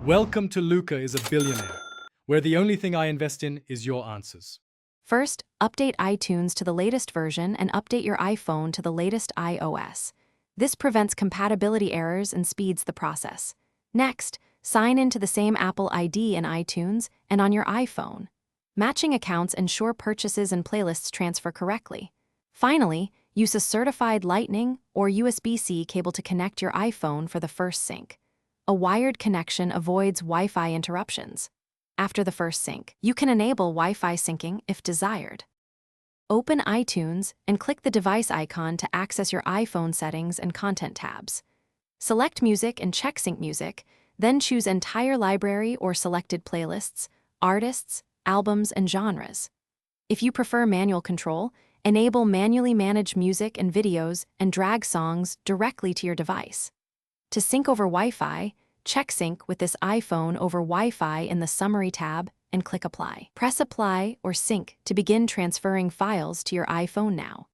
Welcome to Luca is a Billionaire, where the only thing I invest in is your answers. First, update iTunes to the latest version and update your iPhone to the latest iOS. This prevents compatibility errors and speeds the process. Next, sign into the same Apple ID in iTunes and on your iPhone. Matching accounts ensure purchases and playlists transfer correctly. Finally, use a certified Lightning or USB-C cable to connect your iPhone for the first sync. A wired connection avoids Wi-Fi interruptions. After the first sync, you can enable Wi-Fi syncing if desired. Open iTunes and click the device icon to access your iPhone settings and content tabs. Select Music and check Sync Music, then choose Entire Library or Selected Playlists, Artists, Albums, and Genres. If you prefer manual control, enable Manually Manage Music and Videos and drag songs directly to your device. To sync over Wi-Fi, check Sync with this iPhone over Wi-Fi in the Summary tab and click Apply. Press Apply or Sync to begin transferring files to your iPhone now.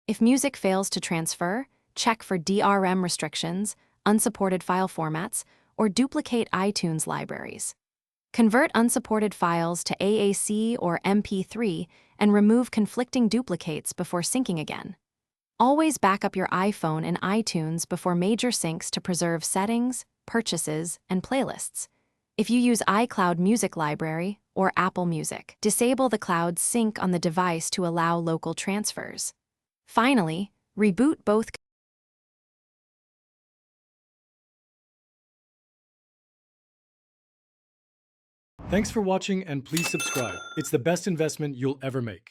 If music fails to transfer, check for DRM restrictions, unsupported file formats, or duplicate iTunes libraries. Convert unsupported files to AAC or MP3 and remove conflicting duplicates before syncing again. Always back up your iPhone and iTunes before major syncs to preserve settings, purchases, and playlists. If you use iCloud Music Library or Apple Music, disable the cloud sync on the device to allow local transfers. Finally, reboot both. Thanks for watching and please subscribe. It's the best investment you'll ever make.